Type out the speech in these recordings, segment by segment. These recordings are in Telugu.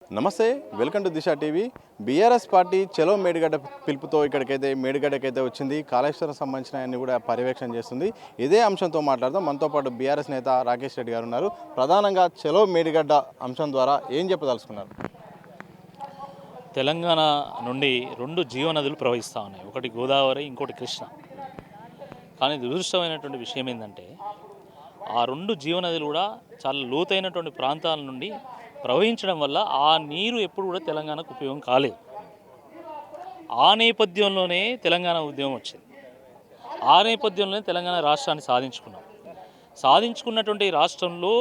నమస్తే, welcome to Disha TV. BRS party చలో మేడిగడ్డ పిలుపుతో ఇక్కడికైతే మేడిగడ్డకైతే వచ్చింది. కాళేశ్వరం సంబంధించిన అన్ని కూడా పర్యవేక్షణ చేస్తుంది. ఇదే అంశంతో మాట్లాడదాం. మనతో పాటు బీఆర్ఎస్ నేత రాకేష్ రెడ్డి గారు ఉన్నారు. ప్రధానంగా చలో మేడిగడ్డ అంశం ద్వారా ఏం చెప్పదలుచుకున్నారు? తెలంగాణ నుండి రెండు జీవనదులు ప్రవహిస్తూ ఉన్నాయి. ఒకటి గోదావరి, ఇంకోటి కృష్ణ. కానీ దురదృష్టమైనటువంటి విషయం ఏంటంటే ఆ రెండు జీవనదులు కూడా చాలా లోతైనటువంటి ప్రాంతాల నుండి ప్రవహించడం వల్ల ఆ నీరు ఎప్పుడు కూడా తెలంగాణకు ఉపయోగం కాలేదు. ఆ నేపథ్యంలోనే తెలంగాణ ఉద్యమం వచ్చింది. ఆ నేపథ్యంలోనే తెలంగాణ రాష్ట్రాన్ని సాధించుకున్నటువంటి రాష్ట్రంలో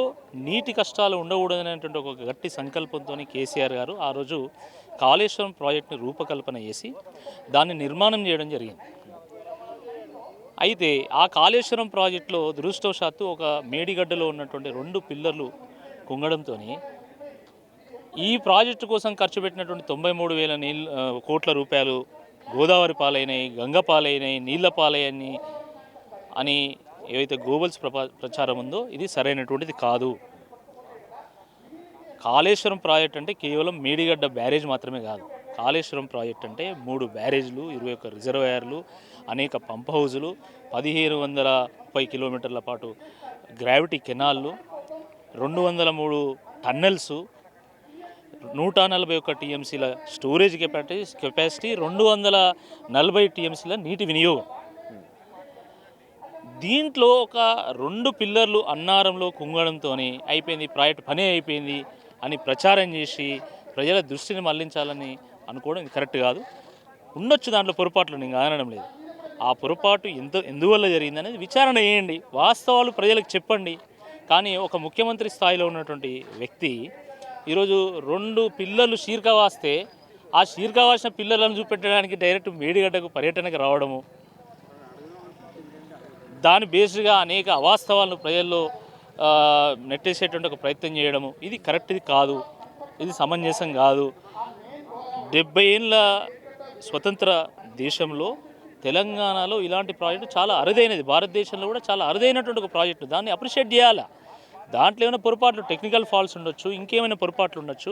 నీటి కష్టాలు ఉండకూడదనేటువంటి ఒక గట్టి సంకల్పంతో కేసీఆర్ గారు ఆ రోజు కాళేశ్వరం ప్రాజెక్టుని రూపకల్పన చేసి దాన్ని నిర్మాణం చేయడం జరిగింది. అయితే ఆ కాళేశ్వరం ప్రాజెక్టులో దురదృష్టవశాత్తు ఒక మేడిగడ్డలో ఉన్నటువంటి రెండు పిల్లర్లు కుంగడంతో ఈ ప్రాజెక్టు కోసం ఖర్చు పెట్టినటువంటి 93,000 కోట్ల రూపాయలు గోదావరి పాలైనాయి, గంగ పాలైనాయి, నీళ్ల పాలైనాయి అని ఏవైతే గోబల్స్ ప్రచారం ఉందో ఇది సరైనటువంటిది కాదు. కాళేశ్వరం ప్రాజెక్ట్ అంటే కేవలం మేడిగడ్డ బ్యారేజ్ మాత్రమే కాదు. కాళేశ్వరం ప్రాజెక్ట్ అంటే 3 బ్యారేజ్లు, 21 రిజర్వాయర్లు, అనేక పంప్ హౌజులు, 1,730 కిలోమీటర్ల పాటు గ్రావిటీ కెనాళ్ళు, 203 టన్నెల్స్, 141 టీఎంసీల స్టోరేజ్ కెపాసిటీ, 240 టీఎంసీల నీటి వినియోగం. దీంట్లో ఒక 2 పిల్లర్లు అన్నారంలో కుంగడంతో అయిపోయింది, ప్రాజెక్ట్ పనే అయిపోయింది అని ప్రచారం చేసి ప్రజల దృష్టిని మళ్లించాలని అనుకోవడం ఇది కరెక్ట్ కాదు. ఉండొచ్చు దాంట్లో పొరపాట్లు, నేను అనడం లేదు. ఆ పొరపాటు ఎందువల్ల జరిగింది అనేది విచారణ చేయండి, వాస్తవాలు ప్రజలకు చెప్పండి. కానీ ఒక ముఖ్యమంత్రి స్థాయిలో ఉన్నటువంటి వ్యక్తి ఈరోజు 2 పిల్లర్లు షీర్కా వాస్తే ఆ షీర్కా వాసిన పిల్లర్లను చూపెట్టడానికి డైరెక్ట్ మేడిగడ్డకు పర్యటనకు రావడము, దాని బేస్డ్గా అనేక అవాస్తవాలను ప్రజల్లో నెట్టేసేటువంటి ఒక ప్రయత్నం చేయడము ఇది కరెక్ట్ది కాదు, ఇది సమంజసం కాదు. 70 ఏళ్ళ స్వతంత్ర దేశంలో తెలంగాణలో ఇలాంటి ప్రాజెక్టు చాలా అరుదైనది. భారతదేశంలో కూడా చాలా అరుదైనటువంటి ఒక ప్రాజెక్టు, దాన్ని అప్రిషియేట్ చేయాలా. దాంట్లో ఏమైనా పొరపాట్లు, టెక్నికల్ ఫాల్ట్స్ ఉండొచ్చు, ఇంకేమైనా పొరపాట్లు ఉండొచ్చు.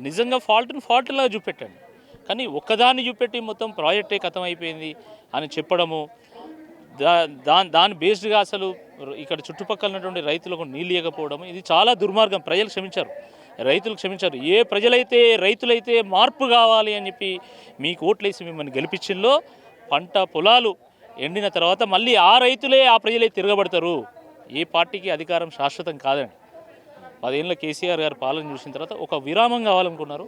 నిజంగా ఫాల్ట్లా చూపెట్టండి. కానీ ఒక్కదాన్ని చూపెట్టి మొత్తం ప్రాజెక్టే ఖతం అయిపోయింది అని చెప్పడము, దాని బేస్డ్గా అసలు ఇక్కడ చుట్టుపక్కల ఉన్నటువంటి రైతులకు నీళ్ళు ఇవ్వకపోవడం ఇది చాలా దుర్మార్గం. ప్రజలు క్షమించారు, రైతులు క్షమించారు. ఏ రైతులైతే మార్పు కావాలి అని చెప్పి మీకు ఓట్లేసి మిమ్మల్ని గెలిపించిందో పంట పొలాలు ఎండిన తర్వాత మళ్ళీ ఆ రైతులే ఆ ప్రజలే తిరగబడతారు. ఏ పార్టీకి అధికారం శాశ్వతం కాదండి. 10 ఏళ్ళ కేసీఆర్ గారు పాలన చూసిన తర్వాత ఒక విరామం కావాలనుకున్నారు,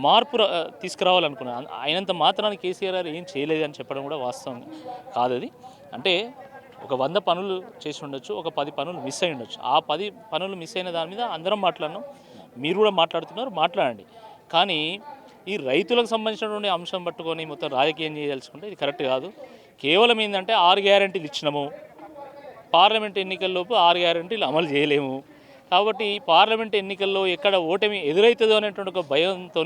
మార్పు తీసుకురావాలనుకున్నారు. అయినంత మాత్రాన్ని కేసీఆర్ గారు ఏం చేయలేదని చెప్పడం కూడా వాస్తవం కాదు. అది అంటే ఒక 100 పనులు చేసి ఉండొచ్చు, ఒక 10 పనులు మిస్ అయి ఉండొచ్చు. ఆ 10 పనులు మిస్ అయిన దాని మీద అందరం మాట్లాడినాం, మీరు కూడా మాట్లాడుతున్నారు, మాట్లాడండి. కానీ ఈ రైతులకు సంబంధించినటువంటి అంశం పట్టుకొని మొత్తం రాజకీయం చేయదలుచుకుంటే ఇది కరెక్ట్ కాదు. కేవలం ఏంటంటే 6 గ్యారెంటీలు ఇచ్చినాము, పార్లమెంట్ ఎన్నికల్లోపు 6 గ్యారెంటీలు అమలు చేయలేము. కాబట్టి పార్లమెంట్ ఎన్నికల్లో ఎక్కడ ఓటమి ఎదురవుతుందో అనేటువంటి ఒక భయంతో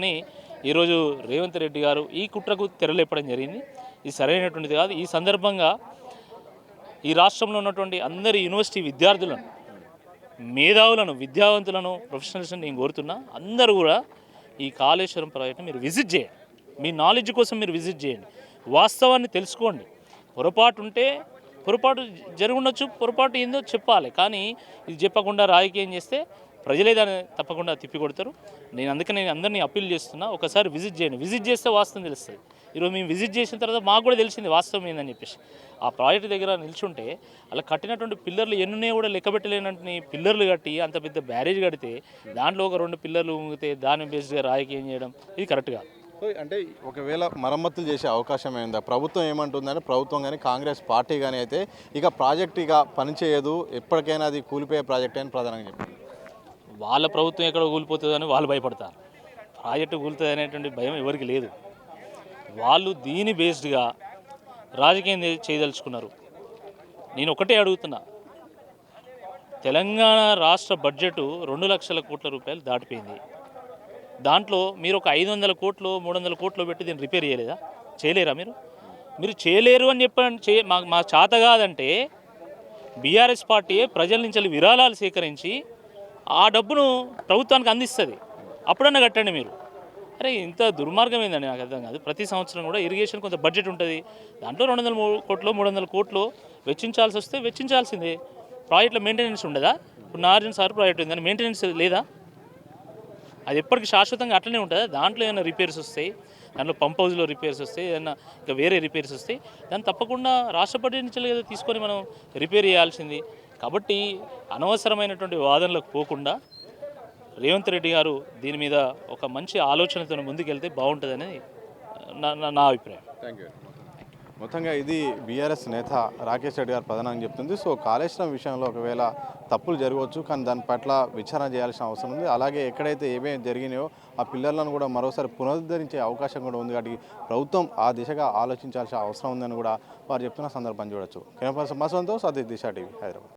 ఈరోజు రేవంత్ రెడ్డి గారు ఈ కుట్రకు తెరలేపడం జరిగింది. ఇది సరైనటువంటిది కాదు. ఈ సందర్భంగా ఈ రాష్ట్రంలో ఉన్నటువంటి అందరి యూనివర్సిటీ విద్యార్థులను, మేధావులను, విద్యావంతులను, ప్రొఫెషనల్స్ని నేను కోరుతున్నా, అందరూ కూడా ఈ కాళేశ్వరం ప్రాజెక్ట్ని మీరు విజిట్ చేయండి. మీ నాలెడ్జ్ కోసం మీరు విజిట్ చేయండి, వాస్తవాన్ని తెలుసుకోండి. పొరపాటు జరిగి ఉండొచ్చు, పొరపాటు ఏందో చెప్పాలి. కానీ ఇది చెప్పకుండా రాజకీయం చేస్తే ప్రజలే దాన్ని తప్పకుండా తిప్పికొడతారు. నేను అందరినీ అప్పీల్ చేస్తున్నా, ఒకసారి విజిట్ చేయండి. విజిట్ చేస్తే వాస్తవం తెలుస్తుంది. ఈరోజు మేము విజిట్ చేసిన తర్వాత మాకు కూడా తెలిసింది వాస్తవం ఏందని చెప్పేసి. ఆ ప్రాజెక్టు దగ్గర నిల్చుంటే అలా కట్టినటువంటి పిల్లర్లు ఎన్నునే కూడా లెక్కబెట్టలేనటువంటి పిల్లర్లు కట్టి అంత పెద్ద బ్యారేజ్ కడితే దాంట్లో ఒక 2 పిల్లర్లు ఉంగితే దాని బేస్డ్గా రాజకీయం చేయడం ఇది కరెక్ట్ కాదు. అంటే ఒకవేళ మరమ్మతులు చేసే అవకాశం ఏందా? ప్రభుత్వం ఏమంటుందని, ప్రభుత్వం కానీ కాంగ్రెస్ పార్టీ కానీ అయితే ఇక ప్రాజెక్ట్ ఇక పనిచేయదు, ఎప్పటికైనా అది కూలిపోయే ప్రాజెక్ట్ అని ప్రధానంగా చెప్పారు. వాళ్ళ ప్రభుత్వం ఎక్కడ కూలిపోతుందని వాళ్ళు భయపడతారు. ప్రాజెక్టు కూలుతుంది అనేటువంటి భయం ఎవరికి లేదు. వాళ్ళు దీని బేస్డ్గా రాజకీయం చేయదలుచుకున్నారు. నేను ఒకటే అడుగుతున్నా, తెలంగాణ రాష్ట్ర బడ్జెట్ 2 లక్షల కోట్ల రూపాయలు దాటిపోయింది. దాంట్లో మీరు ఒక 500 కోట్లు 300 కోట్లు పెట్టి దీన్ని రిపేర్ చేయలేరా? మీరు చేయలేరు అని చెప్పండి. మా చేత కాదంటే బీఆర్ఎస్ పార్టీ ప్రజల నుంచి విరాళాలు సేకరించి ఆ డబ్బును ప్రభుత్వానికి అందిస్తుంది. అప్పుడన్నా కట్టండి మీరు. అరే ఇంత దుర్మార్గం ఏందండి నాకు అర్థం కాదు. ప్రతి సంవత్సరం కూడా ఇరిగేషన్ కొంత బడ్జెట్ ఉంటుంది, దాంట్లో 200 కోట్లు 300 కోట్లు వెచ్చించాల్సి వస్తే వెచ్చించాల్సిందే. ప్రాజెక్టులో మెయింటెనెన్స్ ఉండదా? ఇప్పుడు నాగార్జున సార్ ప్రాజెక్ట్ ఉంది, దాని మెయింటెనెన్స్ లేదా? అది ఎప్పటికీ శాశ్వతంగా అట్లనే ఉంటుందా? దాంట్లో ఏమైనా రిపేర్స్ వస్తాయి, దాంట్లో పంప్ హౌస్లో రిపేర్స్ వస్తాయి, ఏదైనా ఇంకా వేరే రిపేర్స్ వస్తాయి, దాన్ని తప్పకుండా రాష్ట్ర బడ్జెట్ నుంచి కదా తీసుకొని మనం రిపేర్ చేయాల్సింది. కాబట్టి అనవసరమైనటువంటి వాదనలకు పోకుండా రేవంత్ రెడ్డి గారు దీని మీద ఒక మంచి ఆలోచనతో ముందుకెళ్తే బాగుంటుందని నా అభిప్రాయం. Thank you. మొత్తంగా ఇది బీఆర్ఎస్ నేత రాకేష్ రెడ్డి గారు ప్రధానంగా చెప్తుంది. సో కాళేశ్వరం విషయంలో ఒకవేళ తప్పులు జరగవచ్చు, కానీ దాని పట్ల విచారణ చేయాల్సిన అవసరం ఉంది. అలాగే ఎక్కడైతే ఏమేమి జరిగినాయో ఆ పిల్లర్లను కూడా మరోసారి పునరుద్ధరించే అవకాశం కూడా ఉంది. కాబట్టి ప్రభుత్వం ఆ దిశగా ఆలోచించాల్సిన అవసరం ఉందని కూడా వారు చెప్తున్న సందర్భం చూడొచ్చు. కెమెరా పర్సన్ మసంతో సతీష్, దిశ టీవీ, హైదరాబాద్.